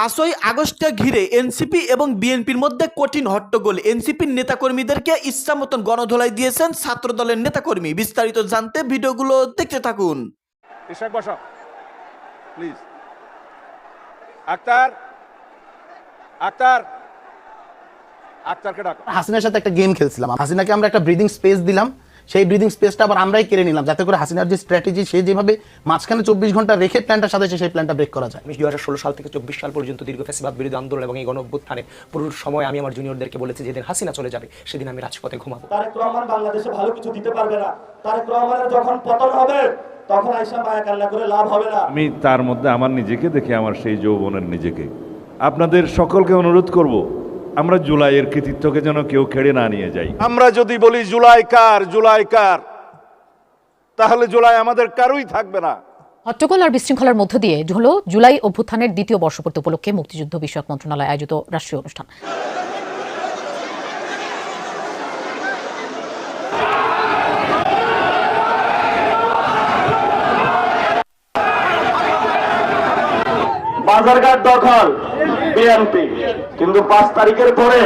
5ই আগস্টকে ঘিরে এনসিপি এবং বিএনপির মধ্যে কঠিন হট্টগোল। এনসিপির নেতাকর্মীদেরকে ইচ্ছা মতন গণধোলাই দিয়েছেন ছাত্র দলের নেতাকর্মী। বিস্তারিত জানতে ভিডিওগুলো দেখতে থাকুন। ইশাক বসো প্লিজ। আক্তার আক্তার আক্তারকে ডাকো। হাসিনার সাথে একটা গেম খেলছিলাম। হাসিনাকে আমরা একটা ব্রিদিং স্পেস দিলাম, সেই ব্রিদিং স্পেসটা আবার আমরাই কেড়ে নিলাম, যাতে করে হাসিনার যে স্ট্র্যাটেজি, সে যেভাবে মাঝখানে 24 ঘন্টা রেখে প্ল্যানটা সাজাচ্ছে, সেই প্ল্যানটা ব্রেক করা যায়। 2016 সাল থেকে 24 সাল পর্যন্ত দীর্ঘ ফ্যাসিবাদ বিরোধী আন্দোলন এবং এই গণঅভ্যুত্থানে পুরো সময় আমি আমার জুনিয়রদেরকে বলেছি, যেদিন হাসিনা চলে যাবে সেদিন আমি রাজপথে ঘুমাবো। তারেক রহমান বাংলাদেশে ভালো কিছু দিতে পারবে না। তারেক রহমানের যখন পতন হবে তখন আইসা মায়া কান্না করে লাভ হবে না। আমি তার মধ্যে আমার নিজেকে দেখে, আমার সেই যৌবনের নিজেকে, আপনাদের সকলকে অনুরোধ করব, আমরা জুলাইয়ের কৃতিত্বকে যেন কেউ কেড়ে না নিয়ে যাই। আমরা যদি বলি জুলাই কার, তাহলে জুলাই আমাদের কারোই থাকবে না। হট্টগোল আর বিশৃঙ্খলার মধ্য দিয়ে হলো জুলাই অভ্যুত্থানের দ্বিতীয় বর্ষপূর্তি উপলক্ষে মুক্তিযুদ্ধ বিষয়ক মন্ত্রণালয় আয়োজিত রাষ্ট্রীয় অনুষ্ঠান। বাজারঘাট দখল বিএনপি, কিন্তু 5 তারিখের পরে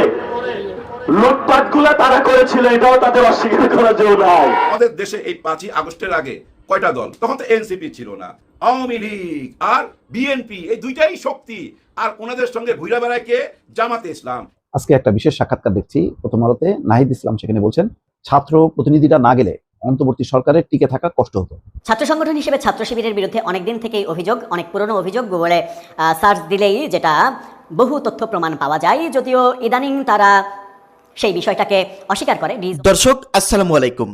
লুটপাট গুলো তারা করেছিল, এটাও তাদের অস্বীকার করার জন্য নাই। আমাদের দেশে এই 5ই আগস্টের আগে কয়টা দল? তখন তো এনসিপি ছিল না, আওয়ামী লীগ আর বিএনপি, এই দুইটাই শক্তি। আর ওনাদের সঙ্গে ঘুরে বেড়ায় কে? জামাতে ইসলাম। আজকে একটা বিশেষ সাক্ষাৎকার দেখছি প্রথম আলোতে, নাহিদ ইসলাম সেখানে বলছেন ছাত্র প্রতিনিধিরা না গেলে অন্তর্বর্তী সরকারের টিকে থাকা কষ্ট হতো। ছাত্র সংগঠন হিসেবে ছাত্র শিবিরের বিরুদ্ধে অনেকদিন থেকেই অভিযোগ, অনেক পুরনো অভিযোগ, গুগলে সার্চ দিলেই যেটা বহু তথ্য প্রমাণ পাওয়া যায়, যদিও ইদানিং তারা সেই বিষয়টাকে অস্বীকার করে। দর্শক আসসালামু আলাইকুম।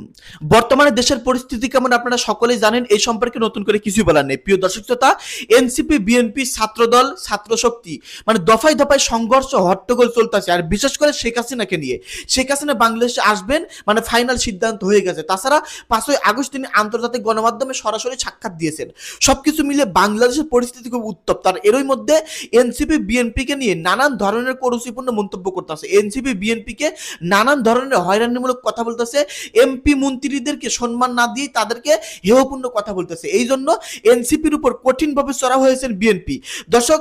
বর্তমানে দেশের পরিস্থিতি কেমন আপনারা সকলেই জানেন, এই সম্পর্কে নতুন করে কিছুই বলার নেই। প্রিয় দর্শক শ্রোতা, এনসিপি, বিএনপি, ছাত্রদল, ছাত্র শক্তি, মানে দফায় দফায় সংঘর্ষ, হট্টগোল চলতেছে। আর বিশেষ করে শেখ হাসিনাকে নিয়ে, শেখ হাসিনা বাংলাদেশে আসবেন মানে ফাইনাল সিদ্ধান্ত হয়ে গেছে। তাছাড়া 5ই আগস্ট তিনি আন্তর্জাতিক গণমাধ্যমে সরাসরি সাক্ষাৎ দিয়েছেন। সবকিছু মিলে বাংলাদেশের পরিস্থিতি খুব উত্তপ্ত। আর এরই মধ্যে এনসিপি বিএনপিকে নিয়ে নানান ধরনের কুরুচিপূর্ণ মন্তব্য করতেছে। এনসিপি বিএনপিকে নানান ধরনের হয়রানিমূলক কথা বলতেছে, এমপি মন্ত্রীদেরকে সম্মান না দিয়ে তাদেরকে হেয়পূর্ণ কথা বলতেছে। এই জন্য এনসিপির উপর কঠিনভাবে চড়া হয়েছেন বিএনপি। দর্শক,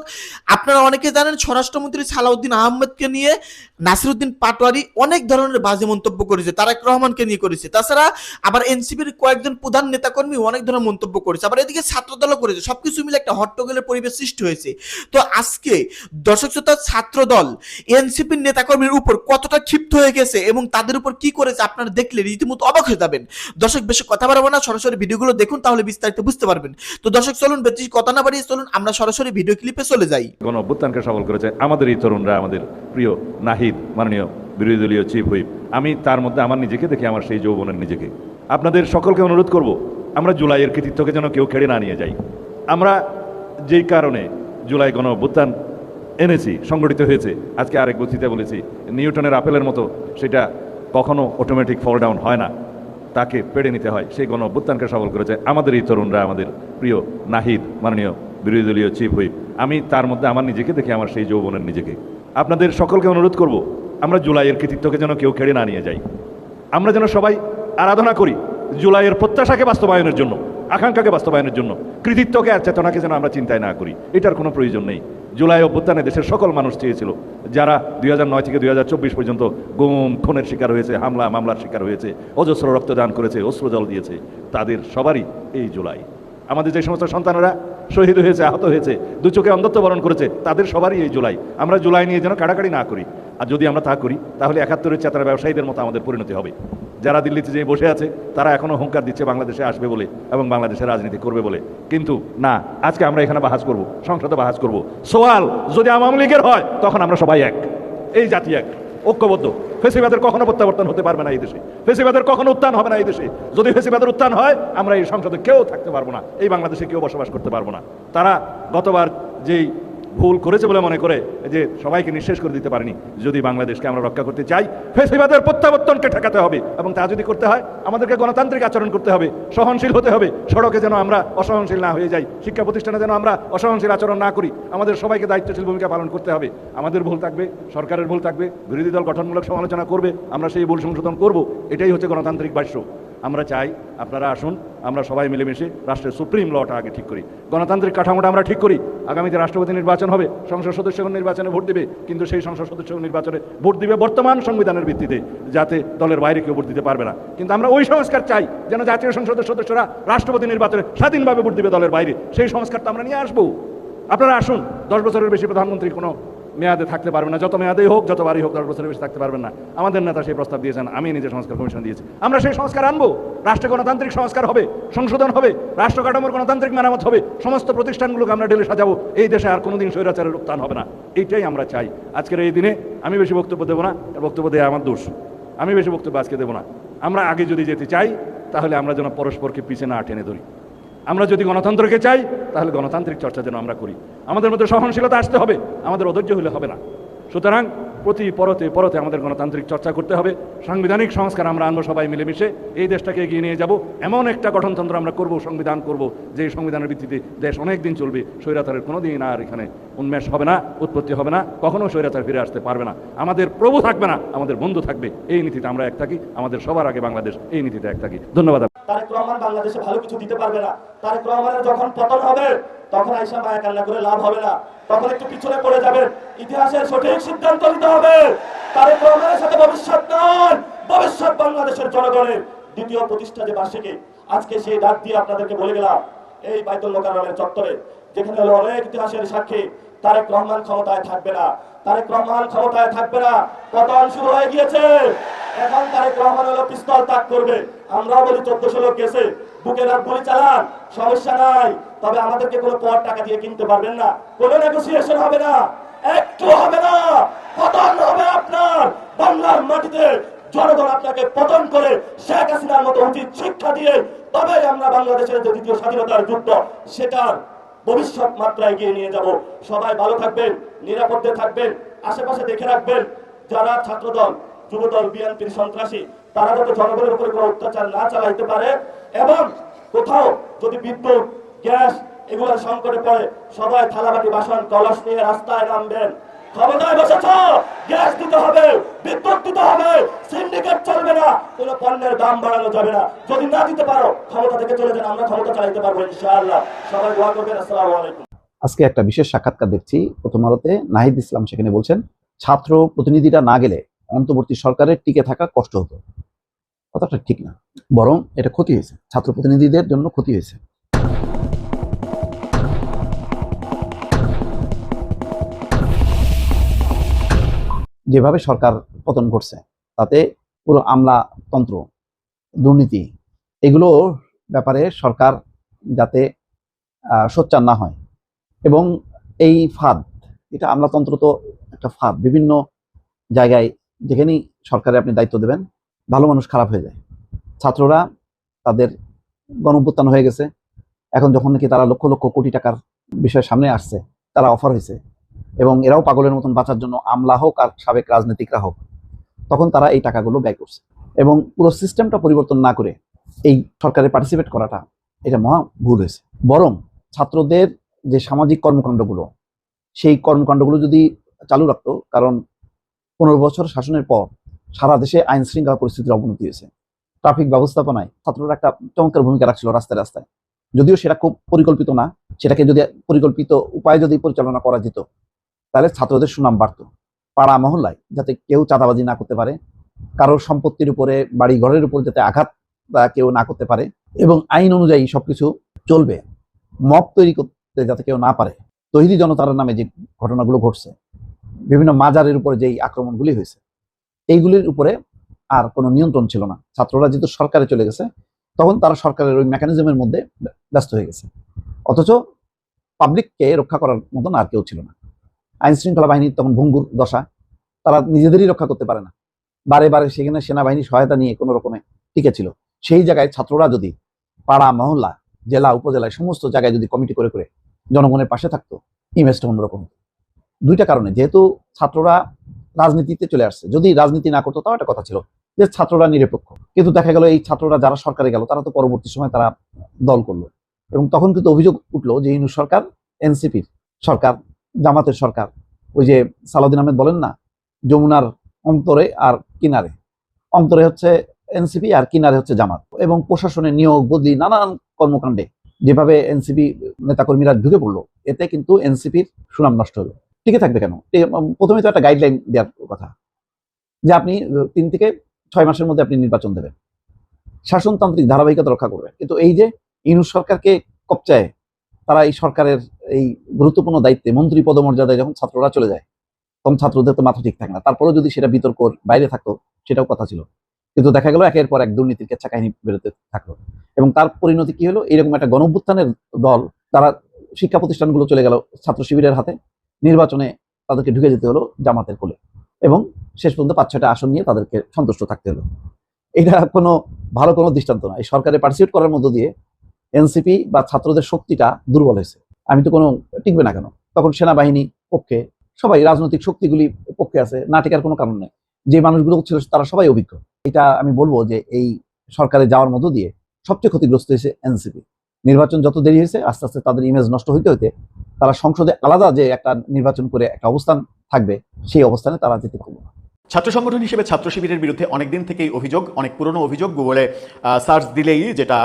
আপনারা অনেকে জানেন স্বরাষ্ট্রমন্ত্রী সালাউদ্দিন আহমেদকে নিয়ে নাসিরউদ্দিন পাটোয়ারি অনেক ধরনের বাজে মন্তব্য করেছে, তারেক রহমানকে নিয়ে করেছে। তাছাড়া আবার এনসিপির কয়েকজন প্রধান নেতাকর্মী অনেক ধরনের মন্তব্য করেছে, আবার এদিকে ছাত্রদলও করেছে। সবকিছু মিলে একটা হট্টগোলের পরিবেশ সৃষ্টি হয়েছে। তো আজকে দর্শক শ্রোতা, ছাত্রদল এনসিপির নেতাকর্মীর উপর কতটা ক্ষিপ্ত হয়ে গেছে এবং তাদের উপর কি করেছে আপনারা দেখলে রীতিমতো অবাক হয়ে যাবেন। দর্শক, বেশি কথা বাড়াবো না, সরাসরি ভিডিওগুলো দেখুন, তাহলে বিস্তারিত বুঝতে পারবেন। তো দর্শক চলুন, বেশি কথা না বাড়িয়ে চলুন আমরা সরাসরি ভিডিও ক্লিপে চলে যাই। গণ অভ্যুত্থানকে সফল করেছে আমাদের এই তরুণরা, আমাদের প্রিয় নাহিদ, মাননীয় বিরোধী দলীয় চিফ হুইপ। আমি তার মধ্যে আমার নিজেকে দেখে, আমার সেই যৌবনের নিজেকে, আপনাদের সকলকে অনুরোধ করব, আমরা জুলাইয়ের কৃতিত্বকে যেন কেউ কেড়ে না নিয়ে যাই। আমরা যেই কারণে জুলাই গণ অভ্যুত্থান এনেছি, সংগঠিত হয়েছে, আজকে আরেক বক্তৃতা বলেছি, নিউটনের আপেলের মতো সেটা কখনো অটোমেটিক ফল ডাউন হয় না, তাকে পেড়ে নিতে হয়। সেই গণ অভ্যুত্থানকে সফল করেছে আমাদের এই তরুণরা, আমাদের প্রিয় নাহিদ, মাননীয় বিরোধী দলীয় চিফ হুইপ। আমি তার মধ্যে আমার নিজেকে দেখে, আমার সেই যৌবনের নিজেকে, আপনাদের সকলকে অনুরোধ করব, আমরা জুলাইয়ের কৃতিত্বকে যেন কেউ কেড়ে না নিয়ে যাই। আমরা যেন সবাই আরাধনা করি জুলাইয়ের প্রত্যাশাকে বাস্তবায়নের জন্য, আকাঙ্ক্ষাকে বাস্তবায়নের জন্য, কৃতিত্বকে আর চেতনাকে যেন আমরা চিন্তায় না করি। এটার কোনো প্রয়োজন নেই। জুলাই অভ্যুত্থানে দেশের সকল মানুষ চেয়েছিল, যারা 2009 থেকে 2024 পর্যন্ত গুম খুনের শিকার হয়েছে, হামলা মামলার শিকার হয়েছে, অজস্র রক্তদান করেছে, অশ্রুজল দিয়েছে, তাদের সবারই এই জুলাই। আমাদের যে সমস্ত সন্তানেরা শহীদ হয়েছে, আহত হয়েছে, দু চোখে অন্ধত্ব বরণ করেছে, তাদের সবারই এই জুলাই। আমরা জুলাই নিয়ে যেন কাড়াকাড়ি না করি। আর যদি আমরা তা করি, তাহলে 71-এর চেতনা ব্যবসায়ীদের মতো আমাদের পরিণতি হবে। যারা দিল্লিতে যে বসে আছে, তারা এখনও হুঙ্কার দিচ্ছে বাংলাদেশে আসবে বলে এবং বাংলাদেশে রাজনীতি করবে বলে। কিন্তু না, আজকে আমরা এখানে বাহাজ করব, সংসদে বাহাজ করব। সোয়াল যদি আওয়ামী লীগের হয়, তখন আমরা সবাই এক, এই জাতি এক, ঐক্যবদ্ধ। ফেসিবাদের কখনো প্রত্যাবর্তন হতে পারবে না এই দেশে, ফেসিবাদের কখনো উত্থান হবে না এই দেশে। যদি ফেসিবাদের উত্থান হয়, আমরা এই সংসদে কেউ থাকতে পারবো না, এই বাংলাদেশে কেউ বসবাস করতে পারবো না। তারা গতবার যেই ভুল করেছে বলে মনে করে যে সবাইকে নিঃশেষ করে দিতে পারেনি। যদি বাংলাদেশকে আমরা রক্ষা করতে চাই, ফেসিবাদের প্রত্যাবর্তনকে ঠেকাতে হবে এবং তা যদি করতে হয়, আমাদেরকে গণতান্ত্রিক আচরণ করতে হবে, সহনশীল হতে হবে। সড়কে যেন আমরা অসহনশীল না হয়ে যাই, শিক্ষা প্রতিষ্ঠানে যেন আমরা অসহনশীল আচরণ না করি। আমাদের সবাইকে দায়িত্বশীল ভূমিকা পালন করতে হবে। আমাদের ভুল থাকবে, সরকারের ভুল থাকবে, বিরোধী দল গঠনমূলক সমালোচনা করবে, আমরা সেই ভুল সংশোধন করব। এটাই হচ্ছে গণতান্ত্রিক ভাষ্য। আমরা চাই আপনারা আসুন, আমরা সবাই মিলেমিশে রাষ্ট্রের সুপ্রিম লটা আগে ঠিক করি, গণতান্ত্রিক কাঠামোটা আমরা ঠিক করি। আগামীতে রাষ্ট্রপতি নির্বাচন হবে, সংসদ সদস্যগণ নির্বাচনে ভোট দেবে, কিন্তু সেই সংসদ সদস্যগণ নির্বাচনে ভোট দিবে বর্তমান সংবিধানের ভিত্তিতে, যাতে দলের বাইরে কেউ ভোট দিতে পারবে না। কিন্তু আমরা ওই সংস্কার চাই যেন জাতীয় সংসদের সদস্যরা রাষ্ট্রপতি নির্বাচনে স্বাধীনভাবে ভোট দিবে দলের বাইরে। সেই সংস্কারটা আমরা নিয়ে আসবো। আপনারা আসুন। 10 বছরের বেশি প্রধানমন্ত্রী কোনো মেয়াদে থাকতে পারবে না, যত মেয়াদেই হোক, যতবারই হোক, 10 বছরের বেশি থাকতে পারবেন না। আমাদের নেতা সেই প্রস্তাব দিয়েছেন, আমি নিজে সংস্কার কমিশন দিয়েছি। আমরা সেই সংস্কার আনবো, রাষ্ট্রে গণতান্ত্রিক সংস্কার হবে, সংশোধন হবে, রাষ্ট্র কাঠামোর গণতান্ত্রিক মেরামত হবে, সমস্ত প্রতিষ্ঠানগুলোকে আমরা ঢেলে সাজাবো। এই দেশে আর কোনোদিন স্বৈরাচারের উত্থান হবে না, এইটাই আমরা চাই। আজকের এই দিনে আমি বেশি বক্তব্য দেবো না, বক্তব্য দেওয়া আমার দোষ, আমি বেশি বক্তব্য আজকে দেবো না। আমরা আগে যদি যেতে চাই তাহলে আমরা যেন পরস্পরকে পিছিয়ে না টেনে ধরি। আমরা যদি গণতন্ত্রকে চাই তাহলে গণতান্ত্রিক চর্চা যেন আমরা করি। আমাদের মধ্যে সহনশীলতা আসতে হবে, আমাদের অধৈর্য হলে হবে না। সুতরাং প্রতি পরতে পরতে আমাদের গণতান্ত্রিক চর্চা করতে হবে, সাংবিধানিক সংস্কার আমরা আনবো সবাই মিলেমিশে, এই দেশটাকে এগিয়ে নিয়ে যাব। এমন একটা গঠনতন্ত্র আমরা করব, সংবিধান করব, যে সংবিধানের ভিত্তিতে দেশ অনেক দিন চলবে। স্বৈরাচারের কোনো দিন আর এখানে উন্মেষ হবে না, উৎপত্তি হবে না, কখনো স্বৈরাচার ফিরে আসতে পারবে না। আমাদের প্রভু থাকবে না, আমাদের বন্ধু থাকবে। এই নীতিতে আমরা এক থাকি, আমাদের সবার আগে বাংলাদেশ, এই নীতিতে এক থাকি। ধন্যবাদ। তারেক রহমান বাংলাদেশে ভালো কিছু দিতে পারবে না। তারেক রহমানের যখন পতন হবে তখন আইসা মায়া কান্না করে লাভ হবে না, তখন একটু পিছনে পড়ে যাবেন। ইতিহাসের সঠিক সিদ্ধান্ত নিতে হবে। তারেক রহমানের সাথে ভবিষ্যৎ নয়, ভবিষ্যৎ বাংলাদেশের জনগণের। দ্বিতীয় প্রতিষ্ঠা যে বার্ষিকী, আজকে সেই ডাক দিয়ে আপনাদেরকে বলে গেলাম, এই বাইতুল মোকাররমের চত্বরে, যেখানে হলো অনেক ইতিহাসের সাক্ষী, তারেক রহমান ক্ষমতায় থাকবে না, তারেক রহমান ক্ষমতায় থাকবে না। পতন শুরু হয়ে গিয়েছে, এখন তারেক রহমান হলো পিস্তল তাক করবে। আমরাও বলি 1400 লোক গেছে, বুকে রাত গুলি চালান, সমস্যা নাই, তবে আমাদেরকে কোনো পর টাকা দিয়ে কিনতে পারবেন না, কোনো নেগোসিয়েশন হবে না, একটু হবে না। পতন হবে আপনার বাংলার মাটিতে। জনগণ আপনাকে পতন করে শেখ হাসিনার মতো উচিত শিক্ষা দিয়ে তবে আমরা বাংলাদেশের যে দ্বিতীয় স্বাধীনতার যুদ্ধ, সেটার ভবিষ্যৎ মাত্রায় এগিয়ে নিয়ে যাব। সবাই ভালো থাকবেন, নিরাপদে থাকবেন, আশেপাশে দেখে রাখবেন যারা ছাত্রদল, যুবদল, বিএনপির সন্ত্রাসী, তারা যাতে জনগণের উপরে কোনো অত্যাচার না চালাইতে পারে। এবং কোথাও যদি বিদ্যুৎ, গ্যাস এগুলোর সংকটে পড়ে, সবাই থালাবাটি, বাসন, কলস নিয়ে রাস্তায় নামবেন। ক্ষমতায় বসেছ, গ্যাস দিতে হবে, বিদ্যুৎ দিতে হবে, সিন্ডিকেট চলবে না, কোনো পণ্যের দাম বাড়ানো যাবে না। যদি না দিতে পারো ক্ষমতা থেকে চলে যান, আমরা ক্ষমতা চালাইতে পারবো ইনশাআল্লাহ। সবাই দোয়া করবেন। আসসালামু আলাইকুম। আজকে একটা বিশেষ সাক্ষাৎকার দেখছি প্রথম আলোতে, নাহিদ ইসলাম সেখানে বলছেন ছাত্র প্রতিনিধিরা না গেলে অন্তর্বর্তী সরকারের টিকে থাকা কষ্ট হতো। কথাটা ঠিক না, বরং এটা ক্ষতি হয়েছে, ছাত্র প্রতিনিধিদের জন্য ক্ষতি হয়েছে। যেভাবে সরকার পতন ঘটছে তাতে পুরো আমলাতন্ত্র, দুর্নীতি, এগুলোর ব্যাপারে সরকার যাতে সোচ্চার না হয়। এবং এই ফাঁদ, এটা আমলাতন্ত্র তো একটা ফাঁদ, বিভিন্ন জায়গায় যেখানেই সরকারে আপনি দায়িত্ব দেবেন, ভালো মানুষ খারাপ হয়ে যায়। ছাত্ররা তাদের গণঅভ্যুত্থান হয়ে গেছে, এখন যখন নাকি তারা লক্ষ লক্ষ কোটি টাকার বিষয় সামনে আসছে, তারা অফার হয়েছে, এবং এরাও পাগলের মতন বাঁচার জন্য আমলা হোক আর সাবেক রাজনীতিকরা হোক, তখন তারা এই টাকাগুলো ব্যয় করছে। এবং পুরো সিস্টেমটা পরিবর্তন না করে এই সরকারে পার্টিসিপেট করাটা, এটা মহা ভুল হয়েছে। বরং ছাত্রদের যে সামাজিক কর্মকাণ্ডগুলো, সেই কর্মকাণ্ডগুলো যদি চালু রাখতো, কারণ 15 বছর শাসনের পর সারা দেশে আইন শৃঙ্খলা পরিস্থিতির অবনতি হয়েছে। ট্রাফিক ব্যবস্থাপনায় ছাত্ররা একটা চমৎকার ভূমিকা রাখছিল রাস্তায় রাস্তায়, যদিও সেটা খুব পরিকল্পিত না। সেটাকে যদি পরিকল্পিত উপায়ে যদি পরিচালনা করা যেত, তাহলে ছাত্রদের সুনাম বাড়তো। পাড়া মহল্লায় যাতে কেউ চাঁদাবাজি না করতে পারে, কারোর সম্পত্তির উপরে, বাড়ি ঘরের উপর যাতে আঘাত কেউ না করতে পারে, এবং আইন অনুযায়ী সবকিছু চলবে। মব তৈরি করতে যাতে কেউ না পারে। তৌহিদি জনতার নামে যে ঘটনাগুলো ঘটছে, বিভিন্ন মাজারের উপরে যেই আক্রমণগুলি হয়েছে, এইগুলির উপরে আর কোনো নিয়ন্ত্রণ ছিল না। ছাত্ররা যেহেতু সরকারে চলে গেছে, তখন তারা সরকারের ওই মেকানিজমের মধ্যে ব্যস্ত হয়ে গেছে, অথচ পাবলিককে রক্ষা করার মতন আর কেউ ছিল না। আইন শৃঙ্খলা বাহিনীর তখন ভঙ্গুর দশা, তারা নিজেদেরই রক্ষা করতে পারে না, বারে বারে সেখানে সেনাবাহিনীর সহায়তা নিয়ে কোনো রকমে টিকে ছিল। সেই জায়গায় ছাত্ররা যদি পাড়া মহল্লা, জেলা, উপজেলায় সমস্ত জায়গায় যদি কমিটি করে করে জনগণের পাশে থাকতো, ইমেজটা অন্যরকম। দুইটা কারণে, যেহেতু ছাত্ররা রাজনীতিতে চলে আসছে, যদি রাজনীতি না করতো তাও একটা কথা ছিল যে ছাত্ররা নিরপেক্ষ। কিন্তু দেখা গেল এই ছাত্ররা যারা সরকারে গেল, তারা তো পরবর্তী সময় তারা দল করলো, এবং তখন কিন্তু অভিযোগ উঠলো যে ইউনূস সরকার, এনসিপির সরকার, জামাতের সরকার, ওই যে সালাউদ্দিন আহমেদ বলেন না, যমুনার অন্তরে আর কিনারে, অন্তরে হচ্ছে এনসিপি আর কিনারে হচ্ছে জামাত, এবং প্রশাসনের নিয়োগ বদলি নানান কর্মকাণ্ডে যেভাবে এনসিপি নেতাকর্মীরা ঢুকে পড়লো, এতে কিন্তু এনসিপির সুনাম নষ্ট হলো। টিকে থাকবে কেন? প্রথমে তো একটা গাইডলাইন দেওয়ার কথা যে আপনি 3 থেকে 6 মাসের মধ্যে আপনি নির্বাচন দেবেন, শাসনতান্ত্রিক ধারাবাহিকতা রক্ষা করবেন। কিন্তু এই যে ইউনূস সরকারকে কবচায় তারা এই সরকারের এই গুরুত্বপূর্ণ দায়িত্বে মন্ত্রী পদমর্যাদায় যখন ছাত্ররা চলে যায়, তখন ছাত্রদের তো মাথা ঠিক থাকে না। তারপরেও যদি সেটা বিতর্কর বাইরে থাকতো সেটাও কথা ছিল, কিন্তু দেখা গেল একের পর এক দুর্নীতির কেচ্ছা কাহিনী বেরোতে থাকলো। এবং তার পরিণতি কি হলো? এইরকম একটা গণঅভ্যুত্থানের দল, তারা শিক্ষা প্রতিষ্ঠানগুলো চলে গেল ছাত্র শিবিরের হাতে, নির্বাচনে তাদেরকে ঢুকে যেতে হলো জামাতের কোলে, এবং শেষ পর্যন্ত 5-6টা আসন নিয়ে তাদেরকে সন্তুষ্ট থাকতে হলো। এটা কোনো ভালো কোনো দৃষ্টান্ত না। এই সরকারে পার্টিসিপেট করার মধ্য দিয়ে এনসিপি বা ছাত্রদের শক্তিটা দুর্বল হয়েছে। আমি তো কোনো টিকবে না কেন? তখন সেনাবাহিনী পক্ষে, সবাই রাজনৈতিক শক্তিগুলি পক্ষে আছে, না টিকার কোনো কারণ নেই। যে মানুষগুলো ছিল তারা সবাই অভিজ্ঞ। এটা আমি বলবো যে এই সরকারে যাওয়ার মধ্য দিয়ে সবচেয়ে ক্ষতিগ্রস্ত হয়েছে এনসিপি। নির্বাচন যত দেরি হয়েছে, আস্তে আস্তে তাদের ইমেজ নষ্ট হইতে হইতে তারা সংসদে আলাদা যে একটা নির্বাচন করে একটা অবস্থান থাকবে, সেই অবস্থানে তারা যেতে পারবে না। ছাত্র সংগঠন হিসেবে ছাত্র শিবিরের বিরুদ্ধে অনেকদিন থেকেই অভিযোগ, অনেক পুরনো অভিযোগ। গুগলে সার্চ দিলেই যেটা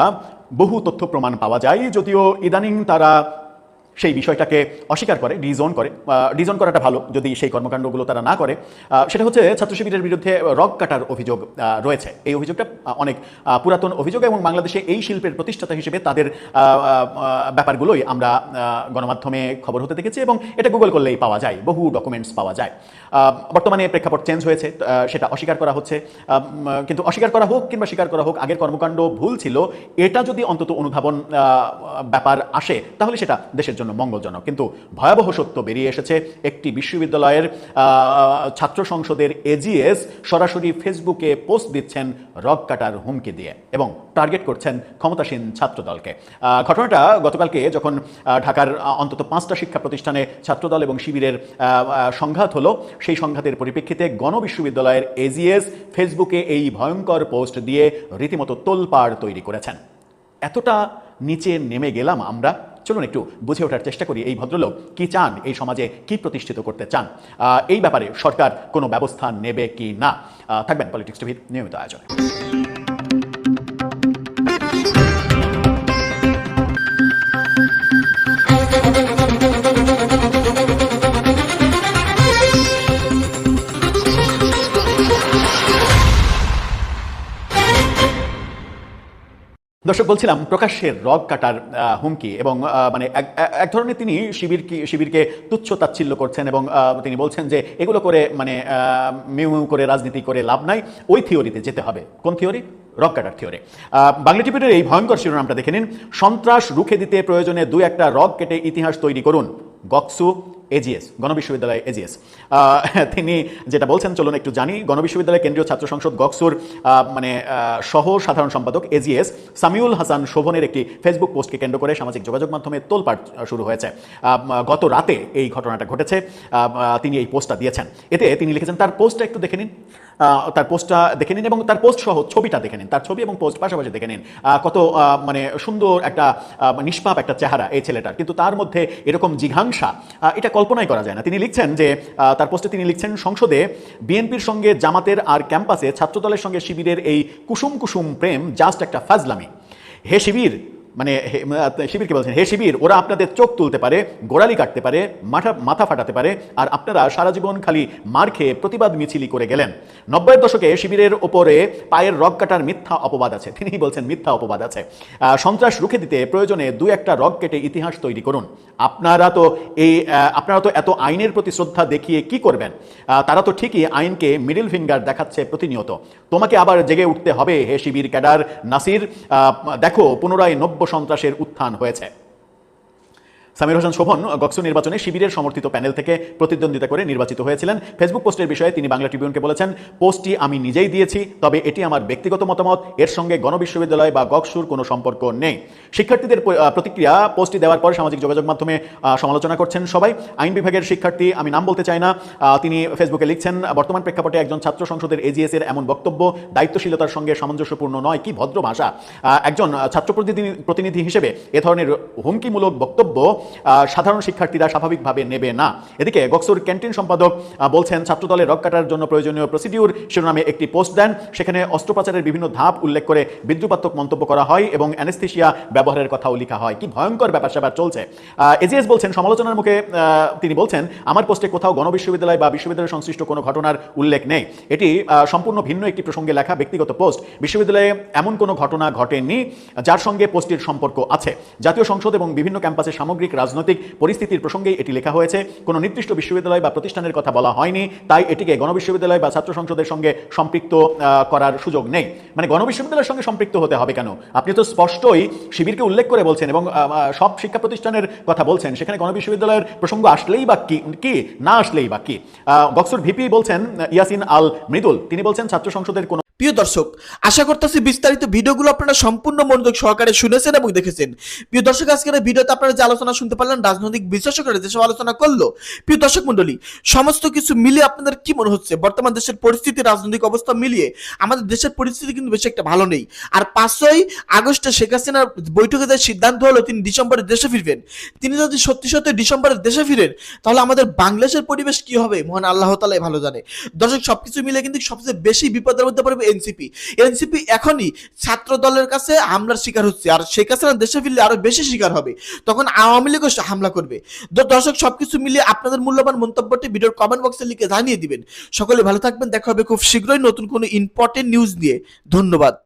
বহু তথ্য প্রমাণ পাওয়া যায়, যদিও ইদানিং তারা সেই বিষয়টাকে অস্বীকার করে, ডিজন করাটা ভালো যদি সেই কর্মকাণ্ডগুলো তারা না করে। সেটা হচ্ছে ছাত্র শিবিরের বিরুদ্ধে রক কাটার অভিযোগ রয়েছে। এই অভিযোগটা অনেক পুরাতন অভিযোগ, এবং বাংলাদেশে এই শিল্পের প্রতিষ্ঠাতা হিসেবে তাদের ব্যাপারগুলোই আমরা গণমাধ্যমে খবর হতে দেখেছি, এবং এটা গুগল করলেই পাওয়া যায়, বহু ডকুমেন্টস পাওয়া যায়। বর্তমানে প্রেক্ষাপট চেঞ্জ হয়েছে, সেটা অস্বীকার করা হচ্ছে। কিন্তু অস্বীকার করা হোক কিংবা স্বীকার করা হোক, আগের কর্মকাণ্ড ভুল ছিল, এটা যদি অন্তত অনুধাবন ব্যাপার আসে তাহলে সেটা দেশের জন্য মঙ্গলজনক। কিন্তু ভয়াবহ সত্য বেরিয়ে এসেছে, একটি বিশ্ববিদ্যালয়ের ছাত্র সংসদের এজিএস সরাসরি ফেসবুকে পোস্ট দিচ্ছেন রক কাটার হুমকি দিয়ে, এবং টার্গেট করছেন ক্ষমতাসীন ছাত্রদলকে। ঘটনাটা গতকালকে যখন ঢাকার অন্তত 5টা শিক্ষা প্রতিষ্ঠানে ছাত্রদল এবং শিবিরের সংঘাত হলো, সেই সংঘাতের পরিপ্রেক্ষিতে গণবিশ্ববিদ্যালয়ের এজিএস ফেসবুকে এই ভয়ঙ্কর পোস্ট দিয়ে রীতিমতো তোলপাড় তৈরি করেছেন। এতটা নিচে নেমে গেলাম আমরা। চলুন একটু বুঝে ওঠার চেষ্টা করি এই ভদ্রলোক কি চান, এই সমাজে কি প্রতিষ্ঠিত করতে চান, এই ব্যাপারে সরকার কোনো ব্যবস্থা নেবে কি না। থাকবেন পলিটিক্স টিভির নিয়মিত আয়োজনে। দর্শক, বলছিলাম প্রকাশ্যে রগ কাটার হুমকি, এবং মানে এক ধরনের তিনি শিবিরকে তুচ্ছ তাচ্ছিল্য করছেন, এবং তিনি বলছেন যে এগুলো করে মানে মিউ মিউ করে রাজনীতি করে লাভ নাই, ওই থিওরিতে যেতে হবে। কোন থিওরি? রগ কাটার থিওরি। বাংলা টিভির এই ভয়ঙ্কর শিরোনামটা দেখে নিন। সন্ত্রাস রুখে দিতে প্রয়োজনে 2-1টা রগ কেটে ইতিহাস তৈরি করুন, গকসু এজিএস, গণবিশ্ববিদ্যালয় এজিএস। তিনি যেটা বলছেন চলুন একটু জানি। গণবিশ্ববিদ্যালয় কেন্দ্রীয় ছাত্র সংসদ গকসুর মানে সহ সাধারণ সম্পাদক এজিএস সামিউল হাসান শোভনের একটি ফেসবুক পোস্টকে কেন্দ্র করে সামাজিক যোগাযোগ মাধ্যমে তোলপাড় শুরু হয়েছে। গত রাতে এই ঘটনাটা ঘটেছে, তিনি এই পোস্টটা দিয়েছেন। এতে তিনি লিখেছেন, তার পোস্টটা একটু দেখে নিন, তার পোস্টটা দেখে নিন, এবং তার পোস্ট সহ ছবিটা দেখে নিন, তার ছবি এবং পোস্ট পাশাপাশি দেখে নিন। কত মানে সুন্দর একটা নিষ্পাপ একটা চেহারা এই ছেলেটার, কিন্তু তার মধ্যে এরকম জিঘাংসা, এটা কল্পনাই করা যায় না। তিনি লিখছেন যে তার পোস্টে তিনি লিখছেন, সংসদে বিএনপির সঙ্গে জামাতের আর ক্যাম্পাসে ছাত্রদলের সঙ্গে শিবিরের এই কুসুম কুসুম প্রেম জাস্ট একটা ফাজলামি। হে শিবির, মানে শিবিরকে বলছেন, হে শিবির, ওরা আপনাদের চোখ তুলতে পারে, গোড়ালি কাটতে পারে, মাথা ফাটাতে পারে, আর আপনারা সারা জীবন খালি মার খেয়ে প্রতিবাদ মিছিলি করে গেলেন। 90-এর দশকে শিবিরের ওপরে পায়ের রগ কাটার মিথ্যা অপবাদ আছে, তিনি বলছেন মিথ্যা অপবাদ আছে। সন্ত্রাস রুখে দিতে প্রয়োজনে 2-1টা রগ কেটে ইতিহাস তৈরি করুন। আপনারা তো এত আইনের প্রতি শ্রদ্ধা দেখিয়ে কি করবেন? তারা তো ঠিকই আইনকে মিডল ফিঙ্গার দেখাচ্ছে প্রতিনিয়ত। তোমাকে আবার জেগে উঠতে হবে হে শিবির ক্যাডার নাসির, দেখো পুনরায় নব্য সন্ত্রাসের উত্থান হয়েছে। সামির হোসেন শোভন গকসু নির্বাচনে শিবিরের সমর্থিত প্যানেল থেকে প্রতিদ্বন্দ্বিতা করে নির্বাচিত হয়েছিলেন। ফেসবুক পোস্টের বিষয়ে তিনি বাংলা ট্রিবিউনকে বলেছেন, পোস্টটি আমি নিজেই দিয়েছি, তবে এটি আমার ব্যক্তিগত মতামত, এর সঙ্গে গণবিশ্ববিদ্যালয় বা গকসুর কোনো সম্পর্ক নেই। শিক্ষার্থীদের প্রতিক্রিয়া পোস্টটি দেওয়ার পর সামাজিক যোগাযোগ মাধ্যমে সমালোচনা করছেন সবাই। আইন বিভাগের শিক্ষার্থী, আমি নাম বলতে চাই না, তিনি ফেসবুকে লিখছেন, বর্তমান প্রেক্ষাপটে একজন ছাত্র সংসদের এজিএস এর এমন বক্তব্য দায়িত্বশীলতার সঙ্গে সামঞ্জস্যপূর্ণ নয়। কি ভদ্র ভাষা! একজন ছাত্র প্রতিনিধি হিসেবে এ ধরনের হুমকিমূলক বক্তব্য সাধারণ শিক্ষার্থীরা স্বাভাবিকভাবে নেবে না। এদিকে গকসুর ক্যান্টিন সম্পাদক বলছেন, ছাত্রদলের রগ কাটার জন্য প্রয়োজনীয় প্রসিডিউর শিরোনামে একটি পোস্ট দেন। সেখানে অস্ত্রোপচারের বিভিন্ন ধাপ উল্লেখ করে বিদ্রুপাত্মক মন্তব্য করা হয় এবং অ্যানেস্থেশিয়া ব্যবহারের কথাও লেখা হয়। কি ভয়ঙ্কর ব্যাপার স্যাপার চলছে। এজিএস বলছেন, সমালোচনার মুখে তিনি বলছেন, আমার পোস্টে কোথাও গণবিশ্ববিদ্যালয় বা বিশ্ববিদ্যালয় সংশ্লিষ্ট কোনো ঘটনার উল্লেখ নেই। এটি সম্পূর্ণ ভিন্ন একটি প্রসঙ্গে লেখা ব্যক্তিগত পোস্ট। বিশ্ববিদ্যালয়ে এমন কোনো ঘটনা ঘটেনি যার সঙ্গে পোস্টটির সম্পর্ক আছে। জাতীয় সংসদ এবং বিভিন্ন ক্যাম্পাসে সামগ্রিক রাজনৈতিক পরিস্থিতির প্রসঙ্গেই এটি লেখা হয়েছে। কোনো নির্দিষ্ট বিশ্ববিদ্যালয় বা প্রতিষ্ঠানের কথা বলা হয়নি, তাই এটিকে গণবিশ্ববিদ্যালয় বা ছাত্র সংসদের সঙ্গে সম্পৃক্ত করার সুযোগ নেই। মানে গণবিশ্ববিদ্যালয়ের সঙ্গে সম্পৃক্ত হতে হবে কেন? আপনি তো স্পষ্টই শিবিরকে উল্লেখ করে বলছেন এবং সব শিক্ষা প্রতিষ্ঠানের কথা বলছেন, সেখানে গণবিশ্ববিদ্যালয়ের প্রসঙ্গ আসলেই বা কি না আসলেই বা কি? গকসুর ভিপি বলছেন, ইয়াসিন আল মৃদুল, তিনি বলছেন ছাত্র সংসদের কোনো প্রিয় দর্শক, আশা করতেছি বিস্তারিত ভিডিওগুলো আপনারা সম্পূর্ণ মনোযোগ সহকারে শুনেছেন এবং দেখেছেন। প্রিয় দর্শক, আজকের ভিডিওতে আপনারা যে আলোচনা শুনতে পারলেন, রাজনৈতিক বিশ্লেষকরা যেসব আলোচনা করলো, প্রিয় দর্শক মন্ডলী, সমস্ত কিছু মিলিয়ে আপনাদের কি মনে হচ্ছে? বর্তমান দেশের পরিস্থিতি, রাজনৈতিক অবস্থা মিলিয়ে আমাদের দেশের পরিস্থিতি কিন্তু বেশি একটা ভালো নেই। আর 5ই আগস্টে শেখ হাসিনার বৈঠকে যে সিদ্ধান্ত হলো তিনি ডিসেম্বরে দেশে ফিরবেন, তিনি যদি সত্যি সত্যি ডিসেম্বরে দেশে ফিরেন, তাহলে আমাদের বাংলাদেশের পরিবেশ কি হবে মহান আল্লাহ তাআলাই ভালো জানে। দর্শক, সবকিছু মিলে কিন্তু সবচেয়ে বেশি বিপদের মধ্যে পড়বে এনসিপি এখনই ছাত্র দলের কাছে হামলার শিকার হচ্ছে, আর শেখ হাসিনা দেশে ফিরলে আরো বেশি শিকার হবে, তখন আওয়ামী লীগও হামলা করবে। দর্শক, সবকিছু মিলিয়ে আপনাদের মূল্যবান মন্তব্যটি ভিডিওর কমেন্ট বক্সে লিখে জানিয়ে দিবেন। সকলে ভালো থাকবেন, দেখা হবে খুব শীঘ্রই নতুন কোনো ইম্পর্টেন্ট নিউজ নিয়ে। ধন্যবাদ।